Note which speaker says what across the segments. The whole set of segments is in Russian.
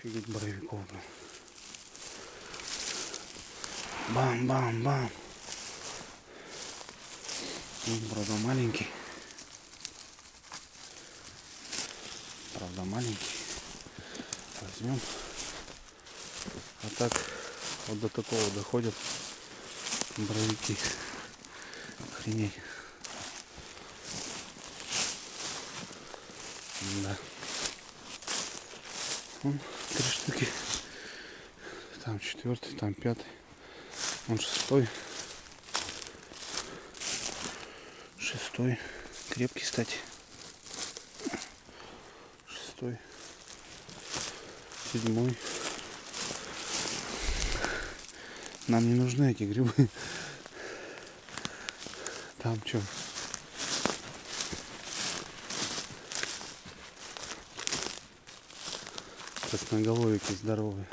Speaker 1: Офигеть боровиков, блин. Бам-бам-бам. Правда маленький. Правда маленький. Возьмем. А так вот до такого доходят боровики. Охренеть. Да. Вон 3 штуки. Там 4-й, там 5-й. Вон 6-й. 6-й. Крепкий, кстати. 6-й. 7-й. Нам не нужны эти грибы. Там что? Красноголовики здоровые.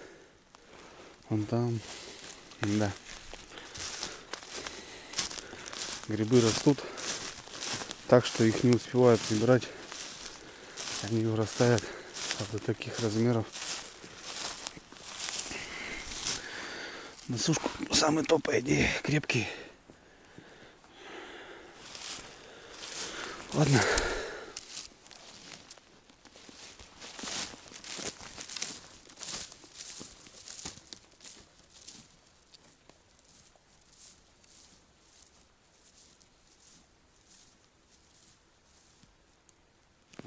Speaker 1: Вон там. Да. Грибы растут так, что их не успевают собирать. Они вырастают до таких размеров. На сушку самый топ, по идее, крепкий. Ладно.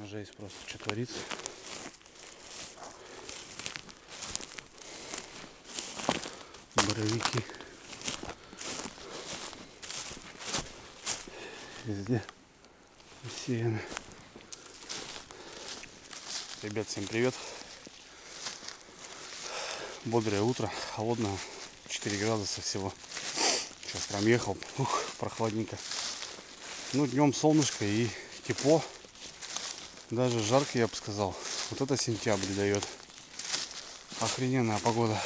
Speaker 1: Жесть просто, что творится. Боровики. Везде усеяны. Ребят, всем привет. Бодрое утро, холодное, 4 градуса всего. Сейчас прям ехал, прохладненько. Ну, днем солнышко и тепло. Даже жарко, я бы сказал. Вот это сентябрь дает. Охрененная погода.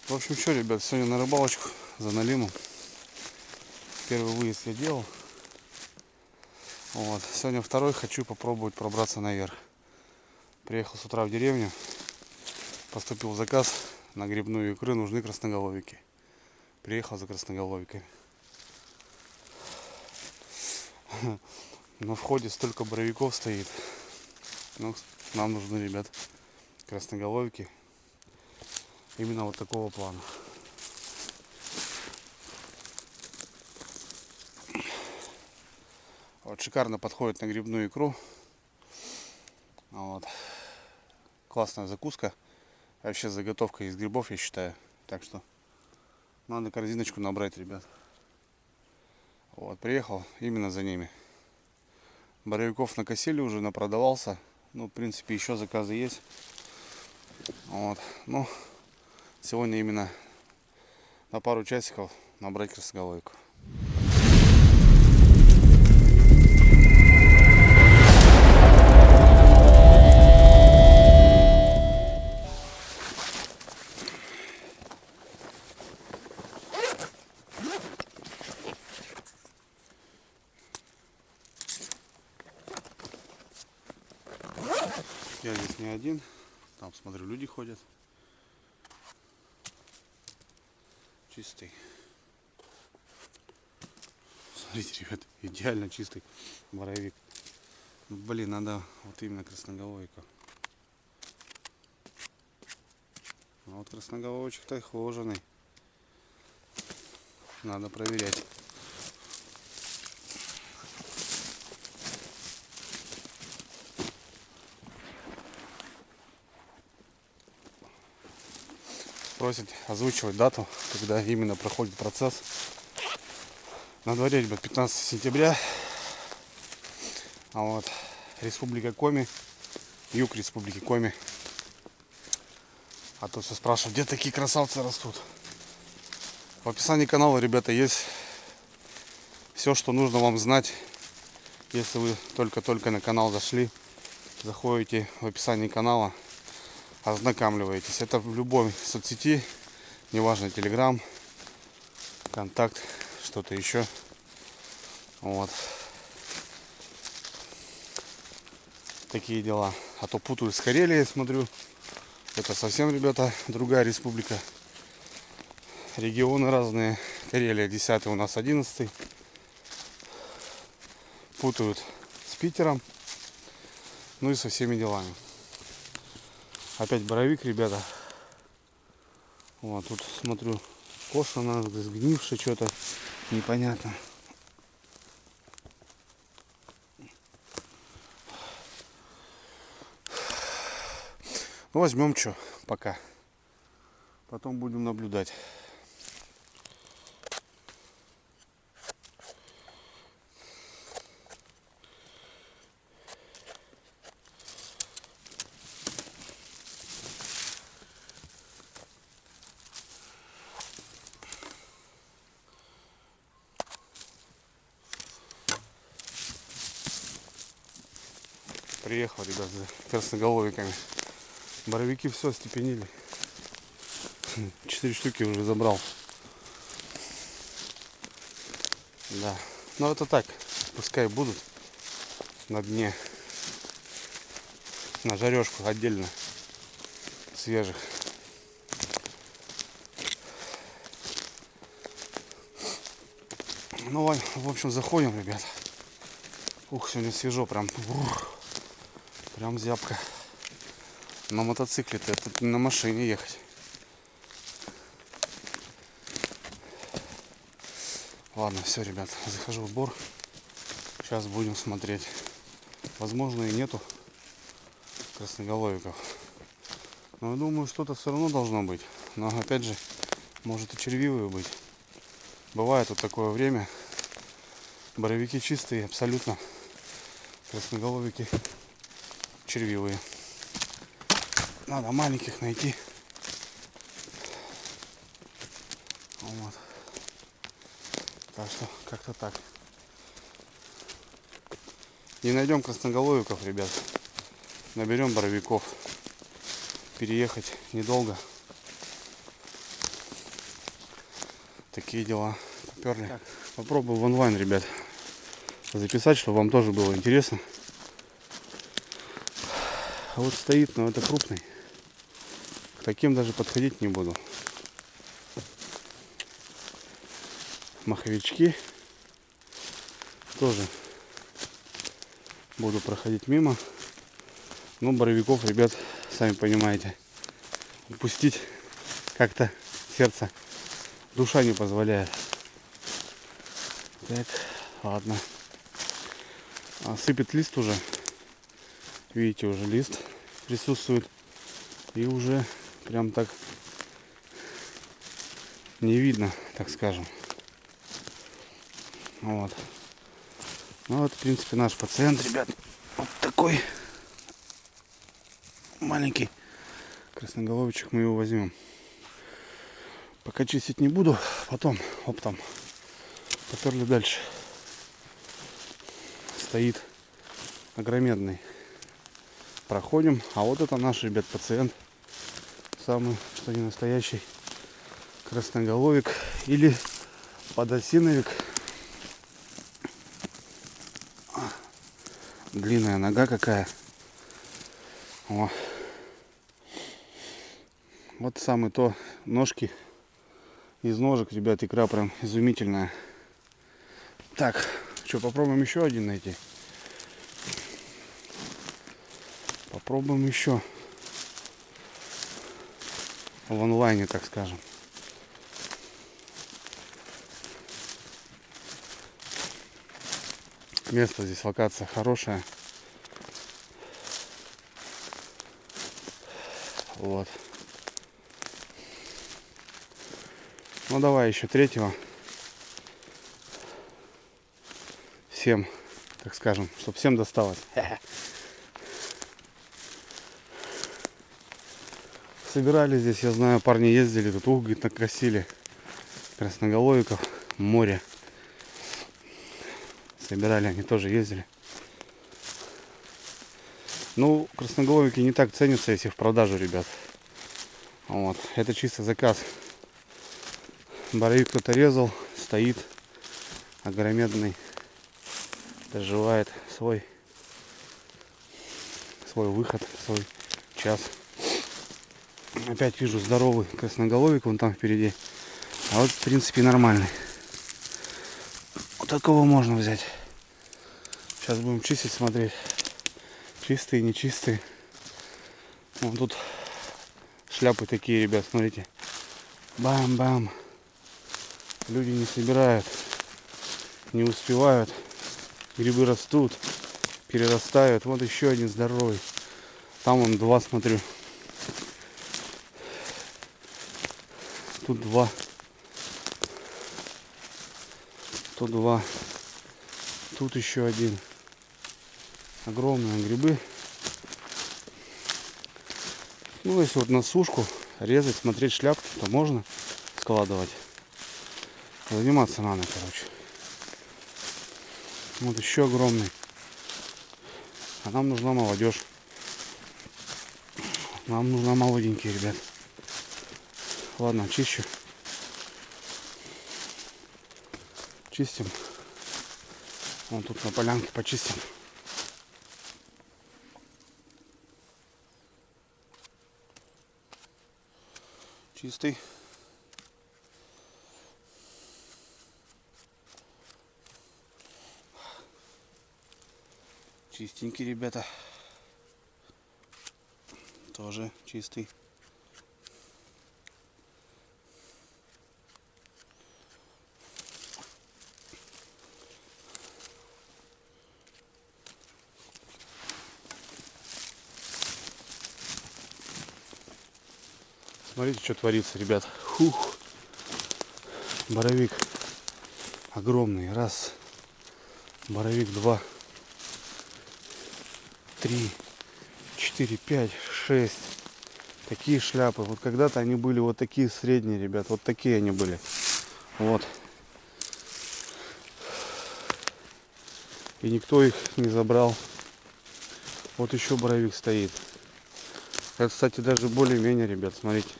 Speaker 1: В общем, что, ребят, сегодня на рыбалочку за налимом. Первый выезд я делал. Вот. Сегодня второй, хочу попробовать пробраться наверх. Приехал с утра в деревню. Поступил заказ на грибную икру, нужны красноголовики. Приехал за красноголовиками. На входе столько боровиков стоит. Ну, нам нужны, ребят, красноголовики. Именно вот такого плана. Вот, шикарно подходит на грибную икру. Вот. Классная закуска. Вообще заготовка из грибов, я считаю. Так что надо корзиночку набрать, ребят. Вот, приехал именно за ними. Боровиков накосили уже, напродавался. Ну, в принципе, еще заказы есть. Вот. Ну, сегодня именно на пару часиков набрать красноголовику. Я здесь не один. Там, смотрю, люди ходят. Чистый. Смотрите, ребят, идеально чистый боровик. Ну, блин, надо вот именно красноголовика. А вот красноголовочек-то хоженый. Надо проверять. Просит озвучивать дату, когда именно проходит процесс. На дворе, ребят, 15 сентября. А вот Республика Коми, юг Республики Коми. А то все спрашивают, где такие красавцы растут. В описании канала, ребята, есть все, что нужно вам знать. Если вы только-только на канал зашли, заходите в описание канала, ознакомливаетесь. Это в любой соцсети, неважно, Telegram, Контакт, что-то еще. Вот. Такие дела. А то путаю с Карелией, смотрю. Это совсем, ребята, другая республика. Регионы разные. Карелия 10, у нас 11. Путают с Питером. Ну и со всеми делами. Опять боровик, ребята. Вот, тут смотрю, кошено, сгнившее что-то. Непонятно. Ну, возьмем что пока. Потом будем наблюдать. Приехал, ребят, за красноголовиками. Боровики все остепенили. 4 штуки уже забрал. Да. Но это так. Пускай будут на дне. На жарежку отдельно. Свежих. Ну, в общем, заходим, ребят. Ух, сегодня свежо прям. Прям зябко. На мотоцикле-то, это на машине ехать. Ладно, все, ребят, захожу в бор. Сейчас будем смотреть. Возможно, и нету красноголовиков. Но я думаю, что-то все равно должно быть. Но опять же, может и червивые быть. Бывает вот такое время. Боровики чистые, абсолютно. Красноголовики червивые. Надо маленьких найти. Вот. Так что как-то так. Не найдем красноголовиков, ребят. Наберем боровиков. Переехать недолго. Такие дела. Поперли. Так. Попробую в онлайн, ребят, записать, чтобы вам тоже было интересно. Вот стоит, но это крупный. К таким даже подходить не буду. Маховички тоже буду проходить мимо. Но боровиков, ребят, сами понимаете, упустить как-то сердце, душа не позволяет. Так, ладно. Сыпет лист уже. Видите, уже лист присутствует. И уже прям так не видно, так скажем. Вот. Ну вот, в принципе, наш пациент, ребят. Вот такой маленький красноголовичек, мы его возьмем. Пока чистить не буду, потом оптом поперли дальше. Стоит огроменный. Проходим. А вот это наш, ребят, пациент. Самый, что не настоящий красноголовик или подосиновик. Длинная нога какая. О. Вот самый то ножки из ножек, ребят, икра прям изумительная. Так, что, попробуем еще один найти. Попробуем еще в онлайне, так скажем. Место здесь, локация хорошая. Вот. Ну давай еще третьего. Всем, так скажем, чтобы всем досталось. Собирали здесь, я знаю, парни ездили, тут говорит, накосили красноголовиков, море. Собирали, они тоже ездили. Ну, красноголовики не так ценятся, если в продажу, ребят. Вот, это чисто заказ. Боровик кто-то резал, стоит огроменный, доживает свой выход, свой час. Опять вижу здоровый красноголовик вон там впереди. А вот в принципе нормальный. Вот такого можно взять. Сейчас будем чистить, смотреть. Чистые, нечистые. Вон тут шляпы такие, ребят, смотрите. Бам-бам. Люди не собирают. Не успевают. Грибы растут. Перерастают. Вот еще один здоровый. Там вон два, смотрю. Тут два. Тут два. Тут еще один. Огромные грибы. Ну, если вот на сушку резать, смотреть шляпки, то можно складывать. Заниматься надо, короче. Вот еще огромный. А нам нужна молодежь. Нам нужна молоденькие, ребят. Ладно, чищу. Чистим. Вон тут на полянке почистим. Чистый. Чистенький, ребята. Тоже чистый. Смотрите, что творится, ребят. Фух. Боровик огромный. Раз. Боровик, два. 3, 4, 5, 6. Такие шляпы. Вот когда-то они были вот такие средние, ребят. Вот такие они были. Вот. И никто их не забрал. Вот еще боровик стоит. Это, кстати, даже более-менее, ребят, смотрите.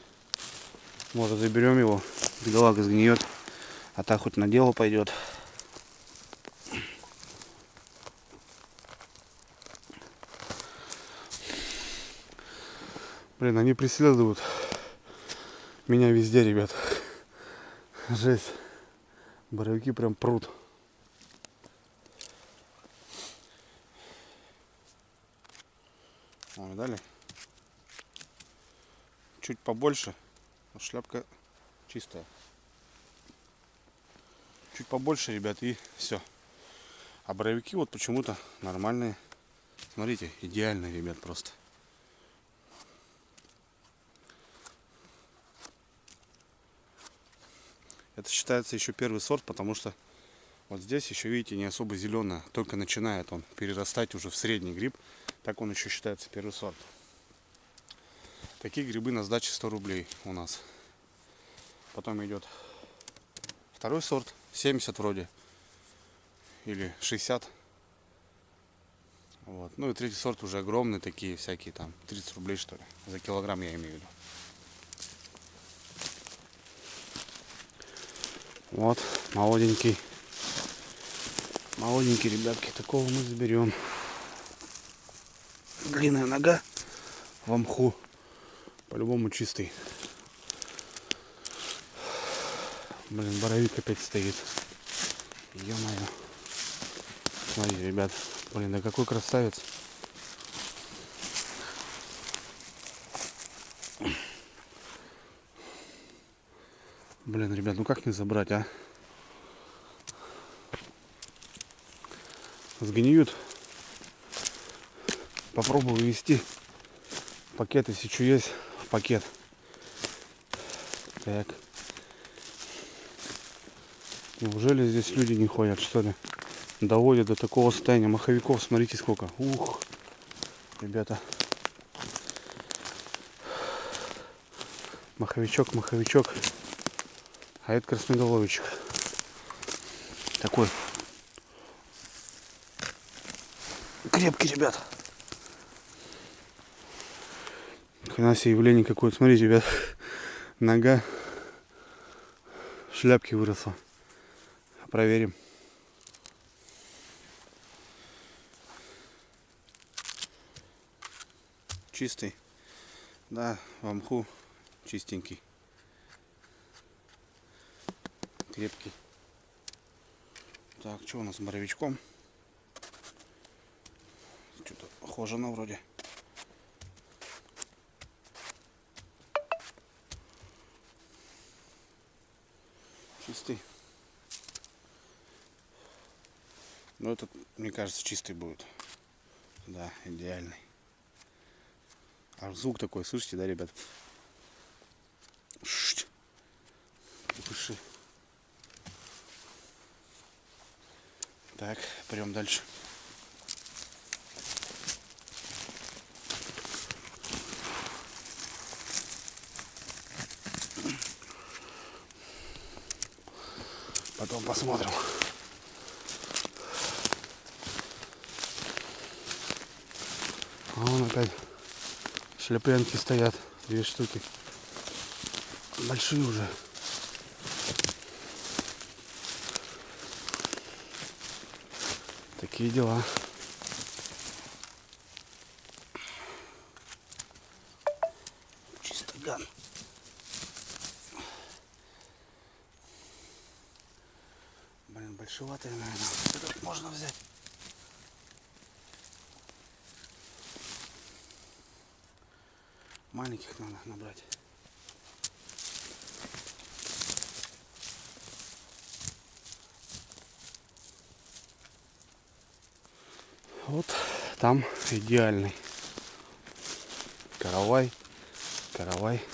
Speaker 1: Может, заберем его. Бедолага сгниет. А так хоть на дело пойдет. Блин, они преследуют меня везде, ребят. Жесть. Боровики прям прут. О, видали? Чуть побольше. Шляпка чистая. Чуть побольше, ребят, и все. А боровики вот почему-то нормальные. Смотрите, идеальные, ребят, просто. Это считается еще первый сорт, потому что вот здесь еще, видите, не особо зеленая. Только начинает он перерастать уже в средний гриб. Так он еще считается первый сорт. Такие грибы на сдаче 100 рублей у нас. Потом идет второй сорт, 70 вроде. Или 60. Вот. Ну и третий сорт уже огромные такие, всякие там, 30 рублей что ли. За килограмм я имею в виду. Вот, молоденький. Молоденький, ребятки, такого мы заберем. Длинная нога в мху. По-любому чистый. Блин, боровик опять стоит. Ё-моё. Смотрите, ребят. Блин, да какой красавец. Блин, ребят, ну как не забрать, а? Сгниют. Попробую ввести пакет, если что есть, в пакет. Так. Неужели здесь люди не ходят, что ли? Доводят до такого состояния. Маховиков, смотрите сколько. Ух, ребята. Маховичок, маховичок. А это красноголовичек. Такой крепкий, ребят. Хрена себе явление какое-то. Смотрите, ребят. Нога в шляпке выросла. Проверим. Чистый. Да, в мху чистенький, крепкий. Так, что у нас с боровичком? Что-то хожено вроде. Чистый. Но этот, мне кажется, чистый будет. Да, идеальный. Аж звук такой, слышите, да, ребят? Пыши. Так, пойдем дальше. Потом посмотрим. А вон опять шляпенки стоят. 2 штуки. Большие уже. Такие дела. Чистый ган. Блин, большеватые, наверное. Это можно взять. Маленьких надо набрать. Вот там идеальный. Каравай. Каравай.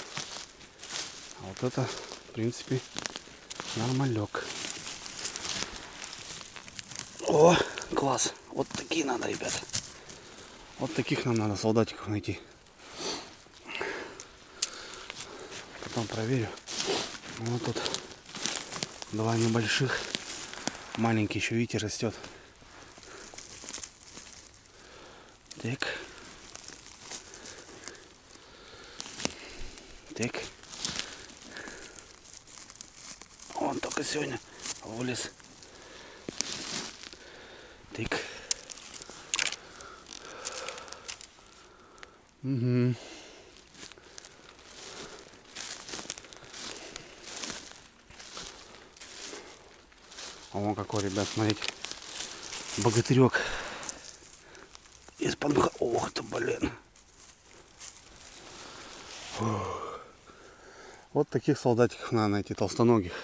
Speaker 1: А вот это, в принципе, нормалек. О, класс. Вот такие надо, ребята. Вот таких нам надо солдатиков найти. Потом проверю. Вот тут 2 небольших. Маленький еще, видите, растет. Так. Так. Он только сегодня вылез. Так. Угу. А вон какой, ребят, смотрите. Богатырек. Из-под мха. Ох ты, блин. Фух. Вот таких солдатиков надо найти, толстоногих.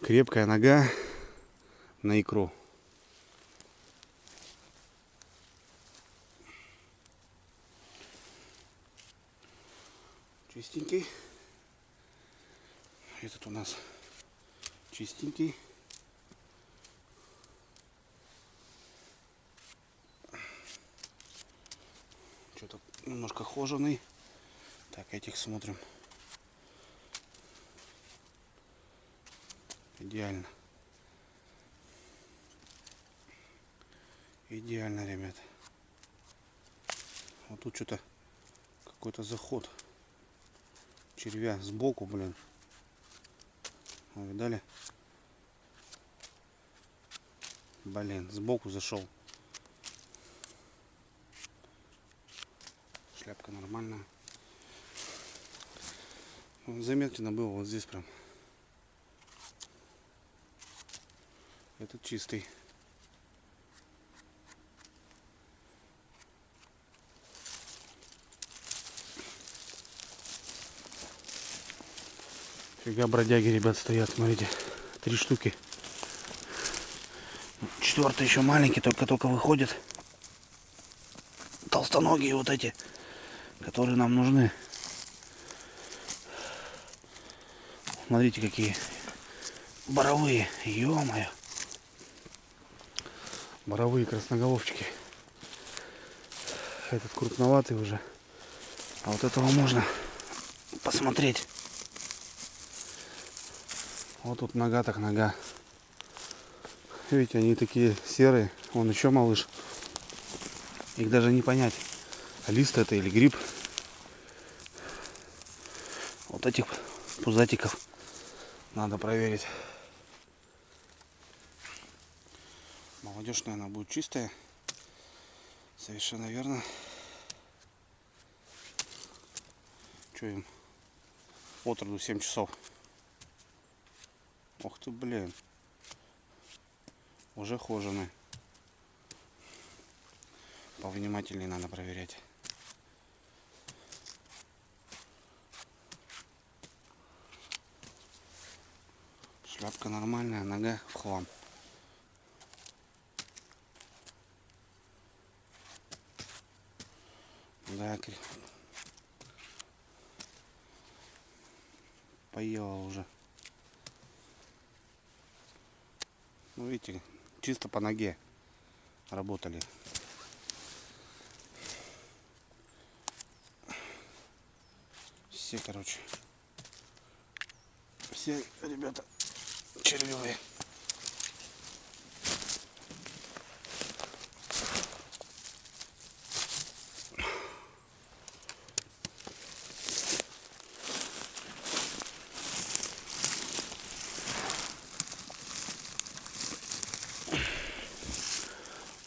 Speaker 1: Крепкая нога на икру. Чистенький. Этот у нас чистенький. Что-то немножко хоженый. Так, этих смотрим. Идеально. Идеально, ребят. Вот тут что-то какой-то заход червя сбоку, блин. Вы видали? Блин, сбоку зашел. Шляпка нормальная. Заметно было вот здесь прям. Этот чистый. Фига бродяги, ребят, стоят, смотрите. 3 штуки. 4-й еще маленький, только выходит. Толстоногие вот эти, которые нам нужны. Смотрите, какие боровые. Ё-моё. Боровые красноголовчики. Этот крупноватый уже. А вот этого можно посмотреть. Вот тут нога так нога. Видите, они такие серые. Вон еще малыш. Их даже не понять, лист это или гриб. Вот этих пузатиков надо проверить. Молодежь, наверное, будет чистая. Совершенно верно. Что им? Отроду 7 часов. Ух ты, блин. Уже хожены. Повнимательнее надо проверять. Шляпка нормальная, нога в хлам. Да, поела уже. Ну, видите, чисто по ноге работали. Все, короче, все ребята червивые.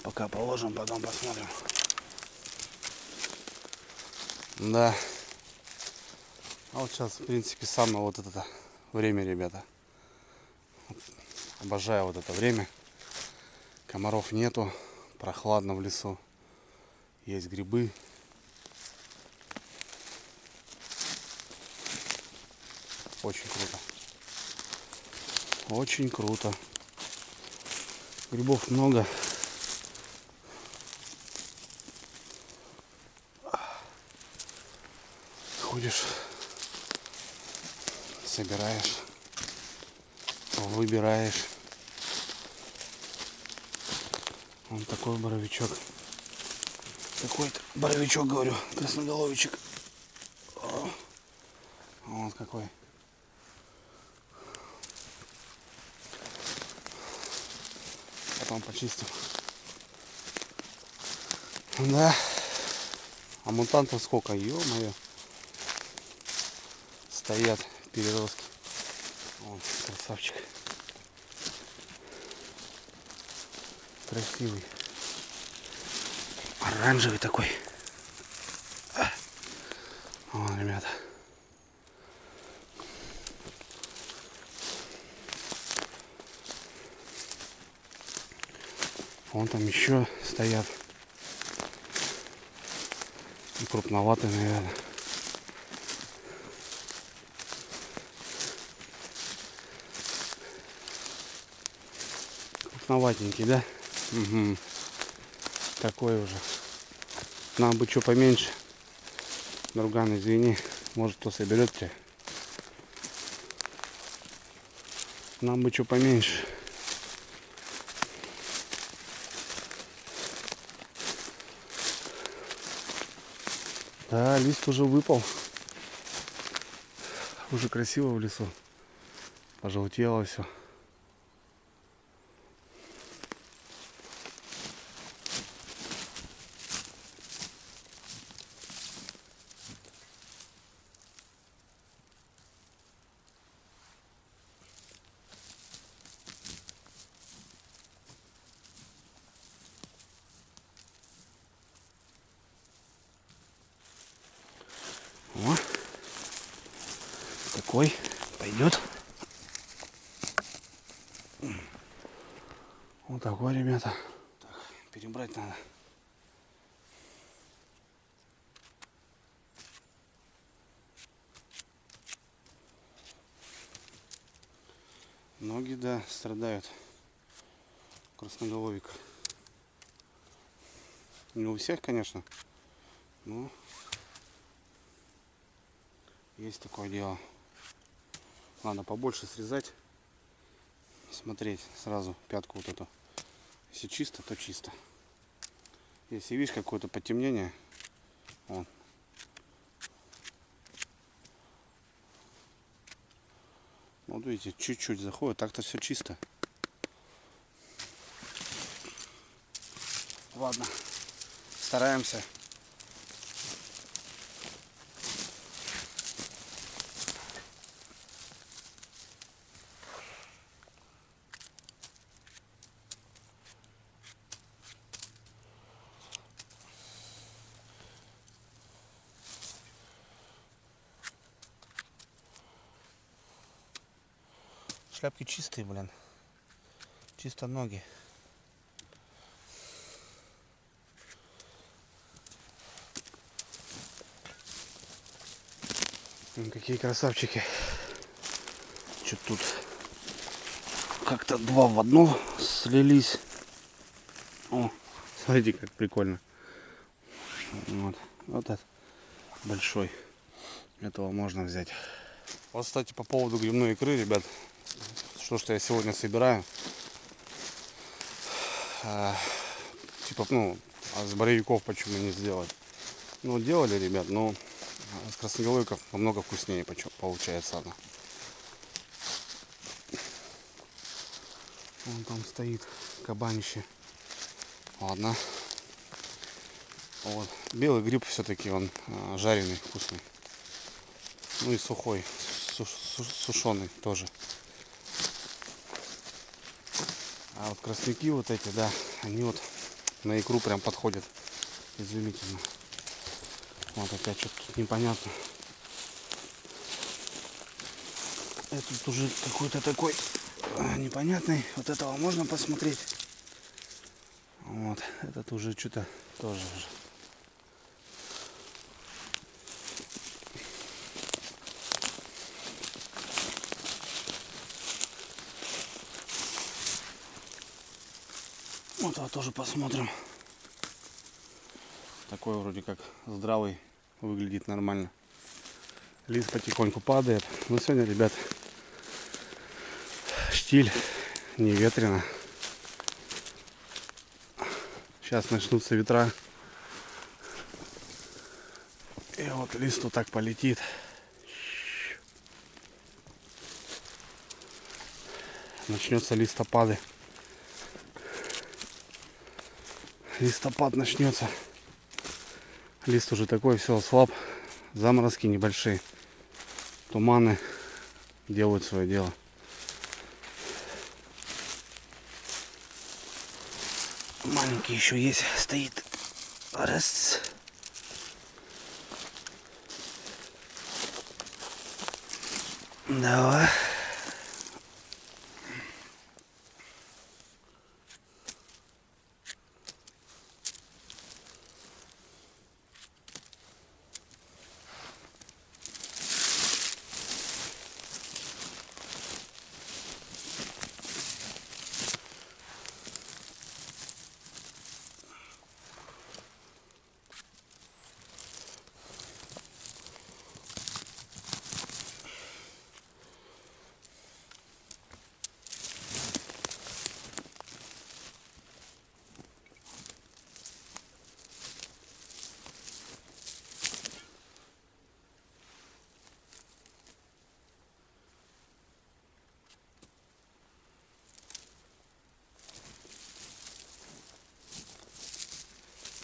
Speaker 1: Пока положим, потом посмотрим. Да. А вот сейчас, в принципе, самое вот это время, ребята. Обожаю вот это время. Комаров нету, прохладно в лесу. Есть грибы. Очень круто. Очень круто. Грибов много. Ходишь, собираешь, выбираешь. Вон такой боровичок. Какой-то боровичок, говорю, красноголовичек. Вот какой. Потом почистим. Да. А мутантов сколько? Ё-моё. Стоят переростки. Вон, красавчик. Красивый. Оранжевый такой. Вон, ребята. Вон там еще стоят. И крупноватые, наверное. Крупноватенький, да? Угу. Такой уже. Нам бы что поменьше. Друган, извини. Может, кто соберет тебя. Нам бы что поменьше. Да, лист уже выпал. Уже красиво в лесу. Пожелтело все. О, такой пойдет. Вот такой, ребята. Так, перебрать надо. Ноги, да, страдают. Красноголовик. Не у всех, конечно. Но есть такое дело. Надо побольше срезать. Смотреть сразу пятку вот эту. Если чисто, то чисто. Если видишь какое-то потемнение, вон. Вот видите, чуть-чуть заходит, так-то все чисто. Ладно, стараемся. Шляпки чистые, блин. Чисто ноги. Какие красавчики. Что тут? Как-то два в одно слились. О, смотрите, как прикольно. Вот этот большой. Этого можно взять. Вот, кстати, по поводу грибной икры, ребят. Что я сегодня собираю. Типа, а с боровиков почему не сделать? Ну, делали, ребят, но с красноголовиков намного вкуснее получается она. Вон там стоит кабанище. Ладно. Вот. Белый гриб все-таки он жареный, вкусный. Ну и сухой, сушеный тоже. А вот красняки вот эти, да, они вот на икру прям подходят. Изумительно. Вот опять что-то тут непонятно. Этот уже какой-то такой непонятный. Вот этого можно посмотреть. Вот, этот уже что-то тоже уже. Вот его тоже посмотрим. Такой вроде как здравый, выглядит нормально. Лист потихоньку падает. Но сегодня, ребят, штиль, не ветрено. Сейчас начнутся ветра. И вот лист вот так полетит. Начнется листопады. Листопад начнется. Лист уже такой, все, слаб. Заморозки небольшие. Туманы делают свое дело. Маленький еще есть, стоит. Раз. Давай.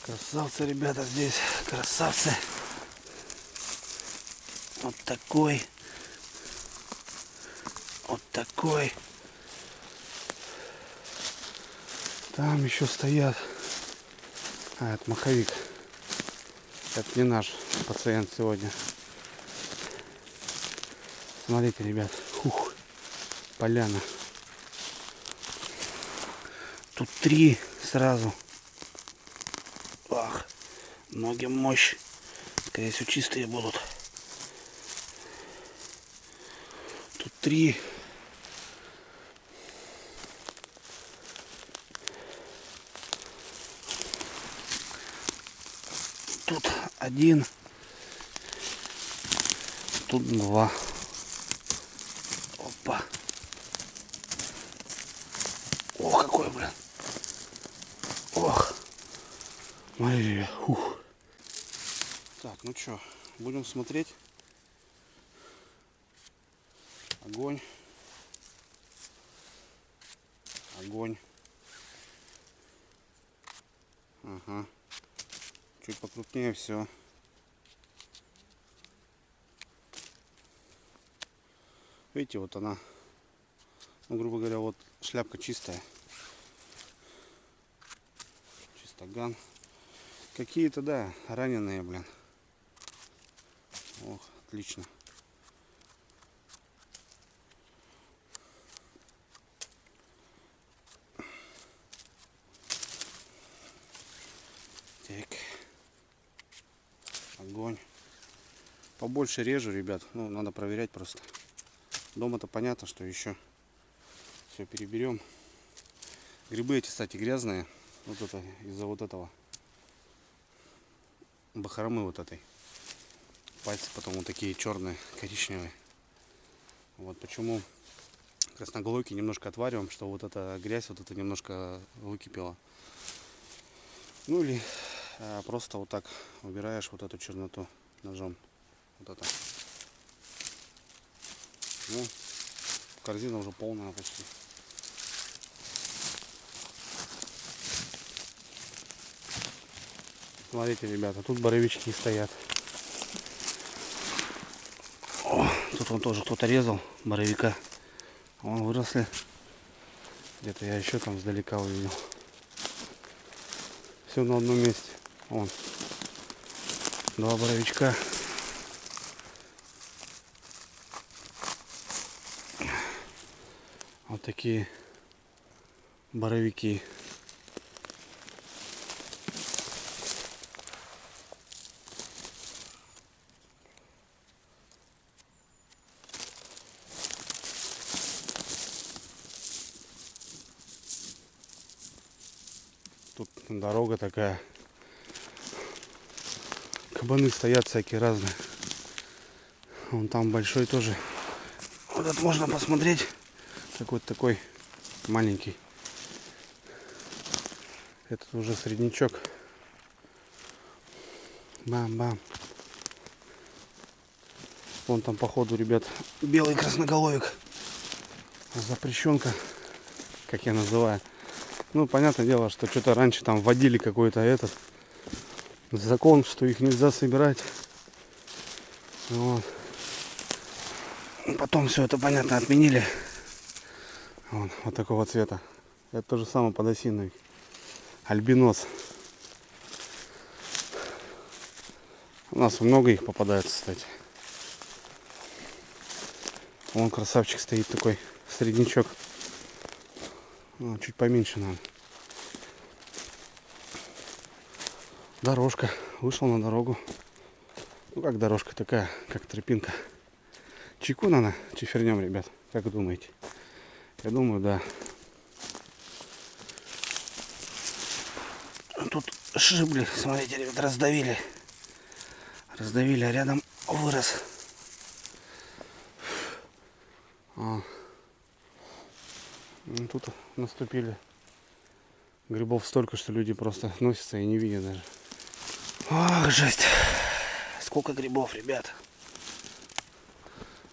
Speaker 1: Красавцы, ребята, здесь красавцы. Вот такой. Вот такой. Там еще стоят. А, это маховик. Это не наш пациент сегодня. Смотрите, ребят. Ух, поляна. Тут 3 сразу. Ах, ноги мощь. Скорее всего, чистые будут. Тут 3. Тут 1. Тут 2. Опа. Ох, какой, блин. Ох. Смотри, ух. Так, ну что, будем смотреть. Огонь. Огонь. Ага. Чуть покрупнее все. Видите, вот она. Ну, грубо говоря, вот шляпка чистая. Чистоган. Какие-то, да, раненые, блин. Ох, отлично. Так. Огонь. Побольше режу, ребят. Ну, надо проверять просто. Дома-то понятно, что еще все переберем. Грибы эти, кстати, грязные. Вот это из-за вот этого бахромы вот этой. Пальцы потом вот такие черные, коричневые. Вот почему красноголовки немножко отвариваем, что вот эта грязь вот это немножко выкипела. Ну или просто вот так убираешь вот эту черноту ножом. Вот это. Ну, корзина уже полная почти. Смотрите, ребята, тут боровички стоят. О, тут он тоже кто-то резал боровика. Вон выросли. Где-то я еще там сдалека увидел. Все на одном месте. Вон. 2 боровичка. Вот такие боровики. Тут дорога такая. Кабаны стоят всякие разные. Вон там большой тоже. Вот это можно посмотреть. Какой-то такой маленький. Этот уже среднячок. Бам-бам. Вон там походу, ребят, белый красноголовик. Запрещенка, как я называю. Ну, понятное дело, что что-то раньше там вводили какой-то этот закон, что их нельзя собирать. Вот. Потом все это, понятно, отменили. Вот такого цвета. Это то же самое подосиновик. Альбинос. У нас много их попадается, кстати. Вон красавчик стоит такой, среднячок. Ну, чуть поменьше надо. Дорожка. Вышел на дорогу. Ну как дорожка такая, как тропинка. Чайку надо чифернем, ребят. Как вы думаете? Я думаю, да. Тут шибли, смотрите, ребят, раздавили. Раздавили, а рядом вырос. Ну, тут наступили. Грибов столько, что люди просто носятся и не видят даже. Ох, жесть. Сколько грибов, ребят.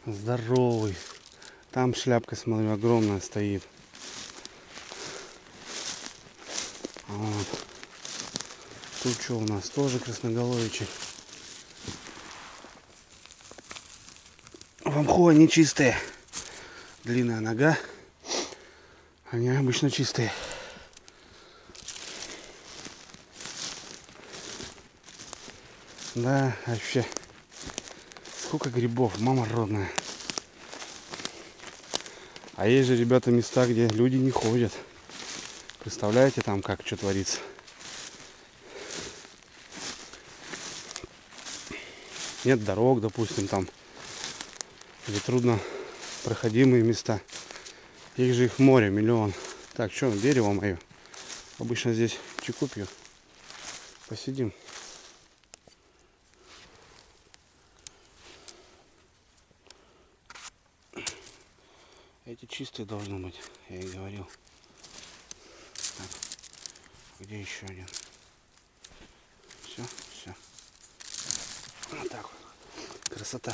Speaker 1: Здоровый. Там шляпка, смотрю, огромная стоит. Вот. Тут что у нас? Тоже красноголовичи. В мху они чистые. Длинная нога. Они обычно чистые. Да, вообще. Сколько грибов, мама родная. А есть же, ребята, места, где люди не ходят. Представляете, там как что творится. Нет дорог, допустим, там, где трудно проходимые места. Их же их море, миллион. Так, что, дерево мое. Обычно здесь чайку пью. Посидим. Эти чистые должны быть, я и говорил. Так, где еще один? Все, все. Вот так вот. Красота.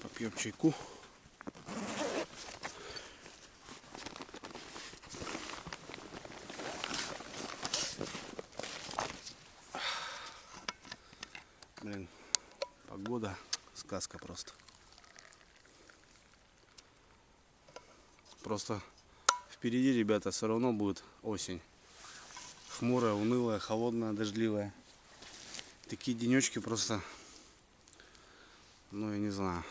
Speaker 1: Попьем чайку. Блин, погода сказка просто. Просто впереди, ребята, все равно будет осень. Хмурая, унылая, холодная, дождливая. Такие денечки просто, ну я не знаю.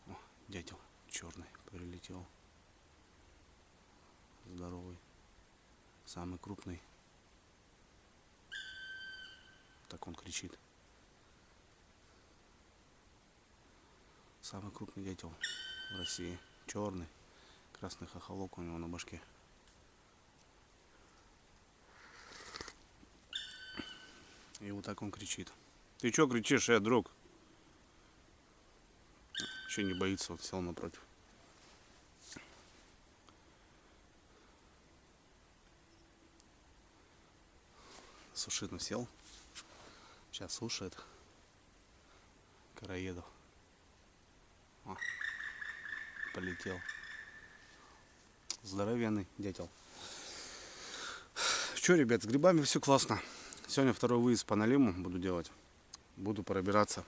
Speaker 1: О, дятел. черный прилетел. Здоровый. Самый крупный. Так он кричит. Самый крупный дятел в России. Черный. Красный хохолок у него на башке. И вот так он кричит. Ты чё кричишь, друг? Еще не боится, вот сел напротив. Сушину сел. Сейчас слушает короедов. О, полетел. Здоровенный дятел. Че, ребят, с грибами все классно. Сегодня второй выезд по налиму буду делать. Буду пробираться,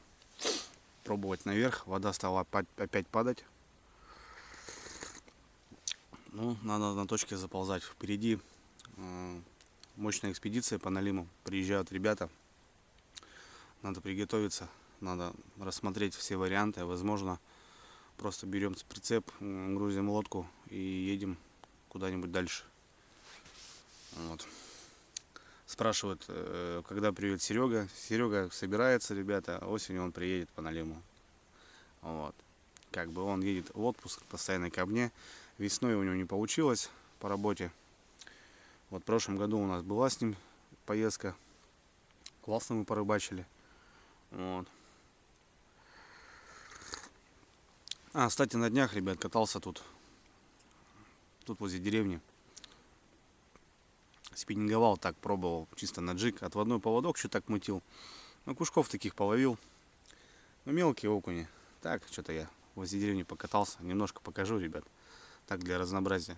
Speaker 1: пробовать наверх. Вода стала опять падать. Ну, надо на точке заползать. Впереди мощная экспедиция по налиму. Приезжают ребята. Надо приготовиться. Надо рассмотреть все варианты. Возможно, просто берем прицеп, грузим лодку и едем куда-нибудь дальше. Вот. Спрашивают, когда приедет Серега. Серега собирается, ребята. Осенью он приедет по налиму. Вот. Как бы он едет в отпуск постоянно ко мне. Весной у него не получилось по работе. Вот в прошлом году у нас была с ним поездка. Классно мы порыбачили. Вот. Кстати, на днях, ребят, катался тут возле деревни. Спиннинговал, так пробовал, чисто на джиг. Отводной поводок, что так мутил. Ну, кушков таких половил. Ну, мелкие окуни. Так, что-то я возле деревни покатался. Немножко покажу, ребят. Так, для разнообразия.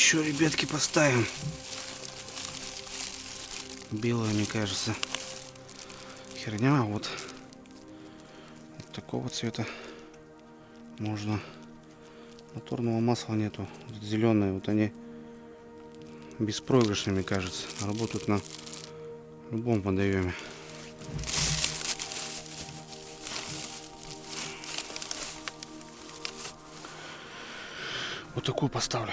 Speaker 1: Еще, ребятки, поставим. Белая, мне кажется, херня. Вот такого цвета можно. Моторного масла нету. Зеленые, вот они беспроигрышными, кажется. Работают на любом водоеме. Вот такую поставлю.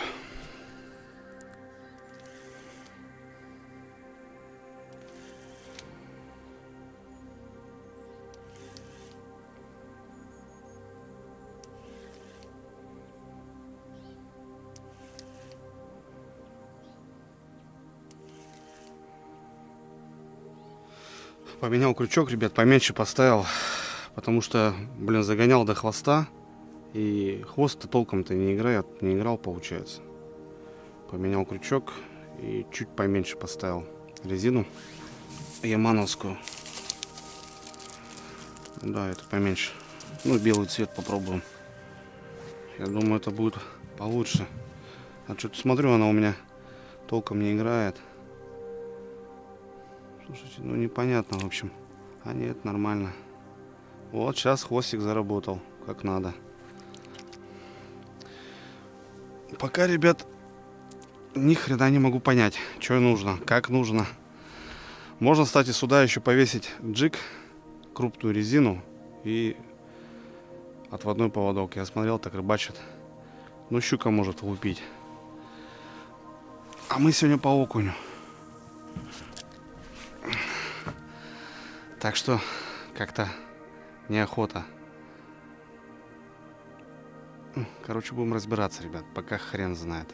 Speaker 1: Поменял крючок, ребят, поменьше поставил, потому что, блин, загонял до хвоста, и хвост толком-то не играл, получается. Поменял крючок и чуть поменьше поставил резину ямановскую. Да, это поменьше. Ну, белый цвет попробуем. Я думаю, это будет получше. А что-то смотрю, она у меня толком не играет. Слушайте, ну непонятно, в общем. А нет, нормально. Вот, сейчас хвостик заработал, как надо. Пока, ребят, ни хрена не могу понять, что нужно, как нужно. Можно, кстати, сюда еще повесить джиг, крупную резину и отводной поводок. Я смотрел, так рыбачат. Ну, щука может лупить. А мы сегодня по окуню. Так что как-то неохота. Короче, будем разбираться, ребят. Пока хрен знает.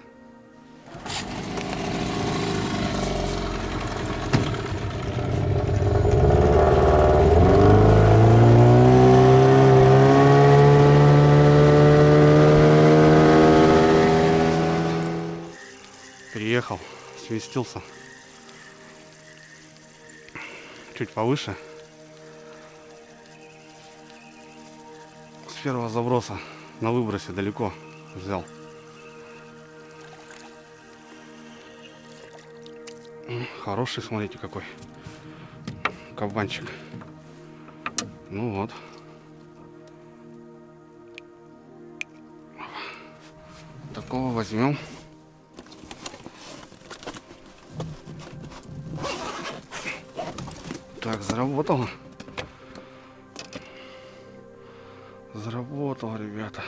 Speaker 1: Приехал, сместился чуть повыше. С первого заброса на выбросе далеко взял. Хороший, смотрите, какой кабанчик. Ну вот. Такого возьмем. Так, заработало. Заработал, ребята.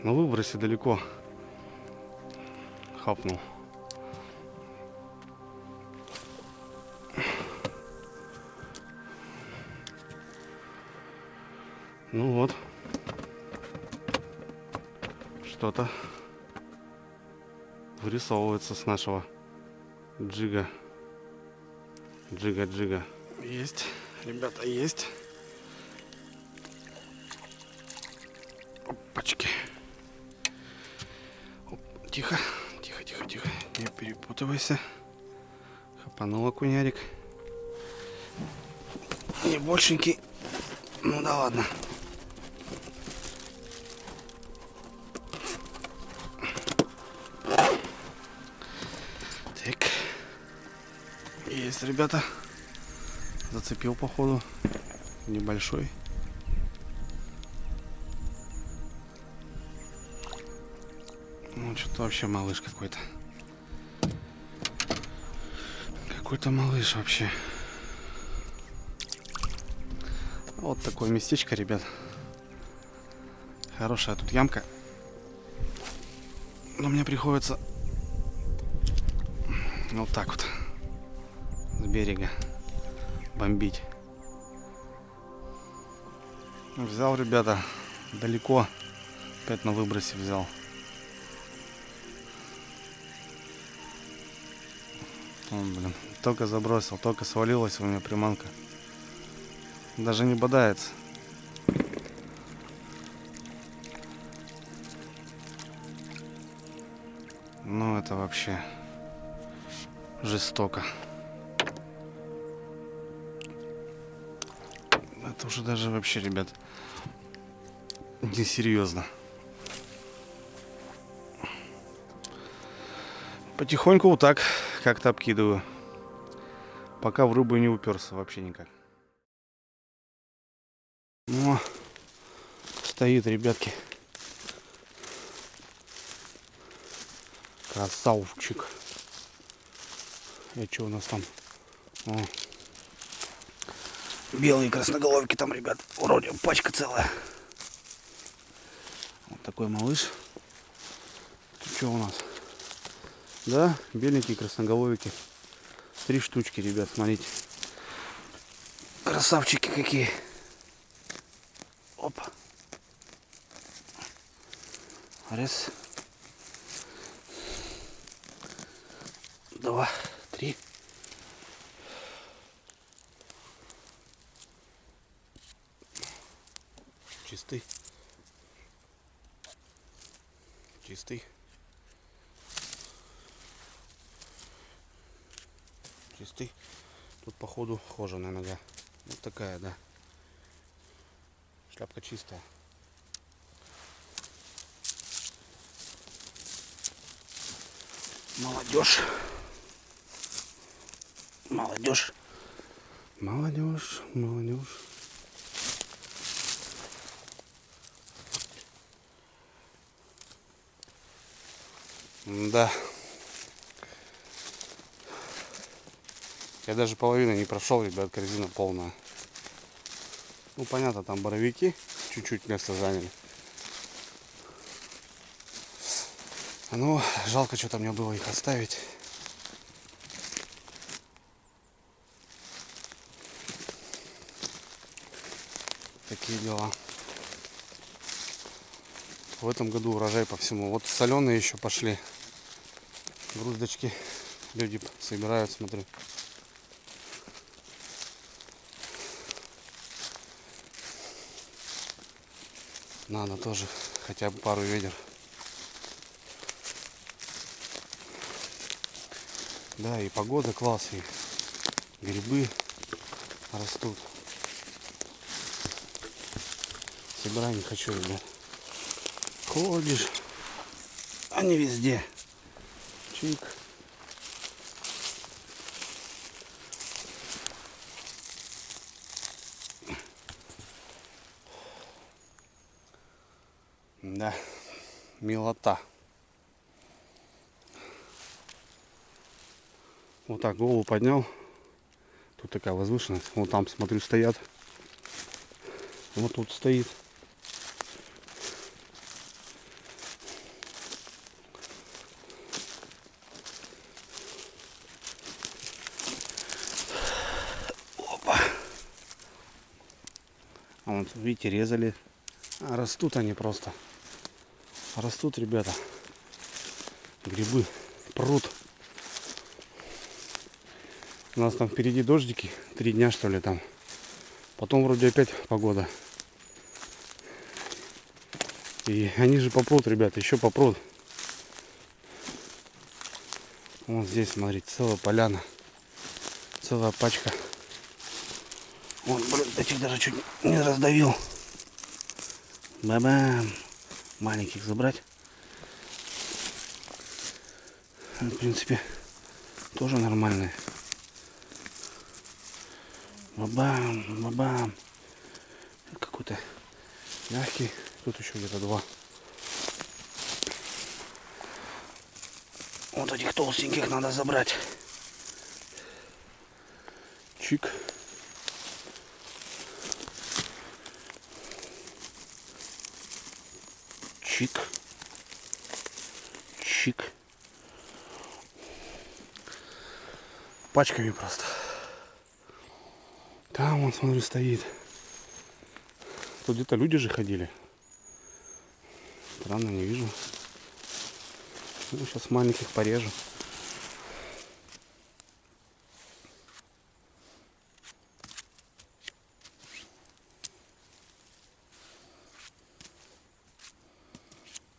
Speaker 1: На выбросе далеко хапнул. Ну вот. Что-то вырисовывается с нашего джига. Джига. Есть, ребята, есть. Опачки. Оп, тихо. Не перепутывайся. Хапанул окунярик. Не большенький. Ну да ладно. Так. Есть, ребята. Зацепил, походу. Небольшой. Ну, что-то вообще малыш какой-то. Какой-то малыш вообще. Вот такое местечко, ребят. Хорошая тут ямка. Но мне приходится вот так вот с берега бомбить. Взял, ребята, далеко. Опять на выбросе взял. Вон, блин, только забросил, только свалилась у меня приманка. Даже не бодается. Ну, это вообще жестоко. Это уже даже вообще, ребят, несерьезно. Потихоньку вот так как-то обкидываю. Пока в рыбу не уперся вообще никак. Ну, стоит, ребятки. Красавчик. И что у нас там? О. Белые красноголовики там, ребят. Вроде пачка целая. Вот такой малыш. Что у нас? Да, беленькие красноголовики. 3 штучки, ребят, смотрите. Красавчики какие. Опа. Раз. Два. Смотри. Чистый. Чистый. Чистый. Тут походу кожаная нога. Вот такая, да. Шляпка чистая. Молодежь. Молодежь. Молодежь. Молодежь. Да. Я даже половину не прошел, ребят, корзина полная. Ну, понятно, там боровики чуть-чуть место заняли. Ну, жалко, что-то мне было их оставить. Такие дела. В этом году урожай по всему. Вот соленые еще пошли. Груздочки люди собирают, смотрю. Надо тоже хотя бы пару ведер. Да, и погода класс, и грибы растут. Собирать не хочу, ребят. Ходишь, они везде. Чик. Да, милота. Вот так голову поднял. Тут такая возвышенность. Вот там, смотрю, стоят. Вот тут стоит. Опа. А вот, видите, резали. А растут они просто. Растут, ребята. Грибы. Пруд. У нас там впереди дождики. 3 дня, что ли, там. Потом вроде опять погода. И они же попрут, ребята, еще попрут. Вот здесь, смотрите, целая поляна. Целая пачка. Вот, блин, этих даже чуть не раздавил. Бабам. Маленьких забрать. В принципе, тоже нормальные. Бабам, бабам. Какой-то мягкий. Тут еще где-то 2. Вот этих толстеньких надо забрать. Чик. Чик. Чик. Пачками просто. Там он, смотрю, стоит. Тут где-то люди же ходили. Странно, не вижу. Ну, сейчас маленьких порежу.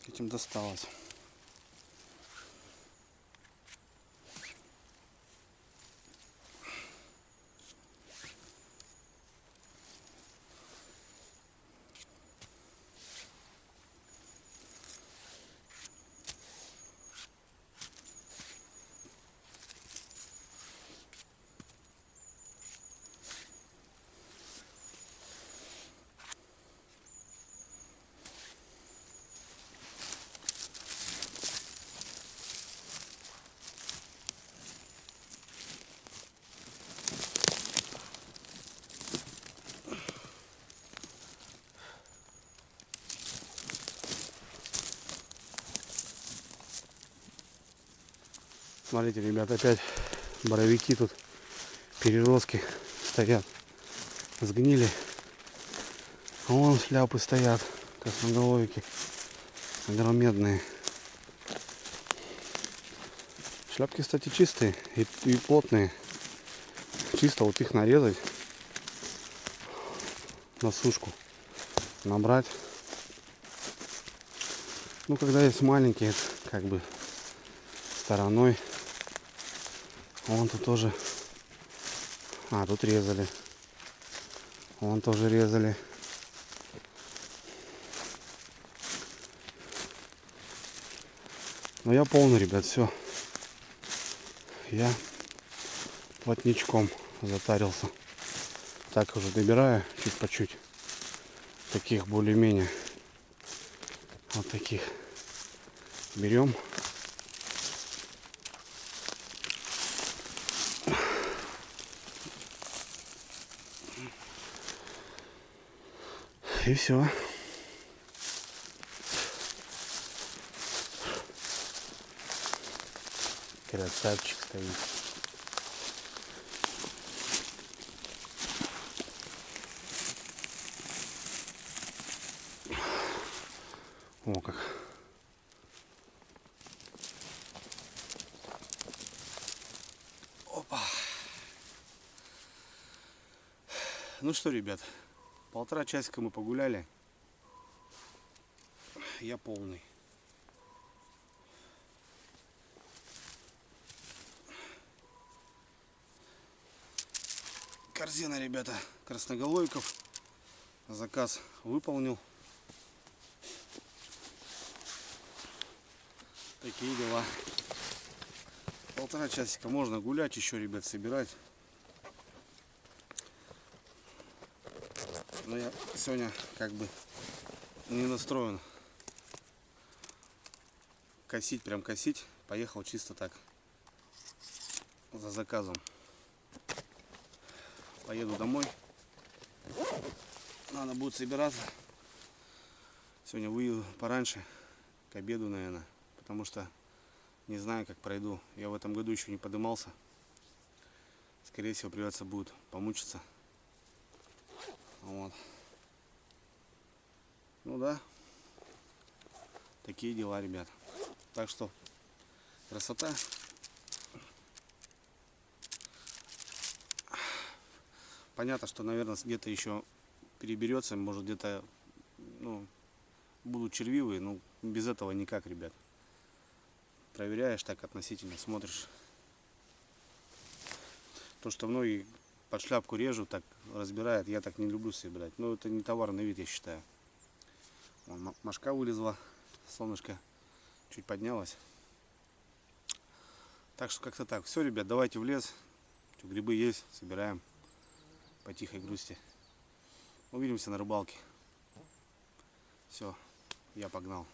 Speaker 1: Этим досталось. Смотрите, ребята, опять боровики тут, переростки стоят, сгнили. А вон шляпы стоят, красноголовики, огромедные. Шляпки, кстати, чистые и плотные. Чисто вот их нарезать на сушку, набрать. Ну, когда есть маленькие, как бы стороной. Вон тут тоже. А, тут резали. Вон тоже резали. Но я полный, ребят, все. Я плотничком затарился. Так уже добираю чуть по чуть. Таких более-менее. Вот таких. Берем. И все. Красавчик стоит. О, как. Опа. Ну что, ребят, 1,5 часика мы погуляли. Я полный. Корзина, ребята, красноголовиков. Заказ выполнил. Такие дела. 1,5 часика можно гулять еще, ребят, собирать. Но я сегодня как бы не настроен косить, прям косить. Поехал чисто так, за заказом. Поеду домой. Надо будет собираться. Сегодня выеду пораньше, к обеду, наверное. Потому что не знаю, как пройду. Я в этом году еще не подымался. Скорее всего, придется будет помучиться. Вот. Ну да. Такие дела, ребят. Так что красота. Понятно, что, наверное, где-то еще переберется, может где-то, ну, будут червивые, но без этого никак, ребят. Проверяешь так относительно, смотришь. То, что многие под шляпку режут, так разбирают, я так не люблю собирать. Но это не товарный вид, я считаю. Вон, мошка вылезла, солнышко чуть поднялось. Так что как-то так. Все, ребят, давайте в лес. Грибы есть, собираем по тихой грусти. Увидимся на рыбалке. Все, я погнал.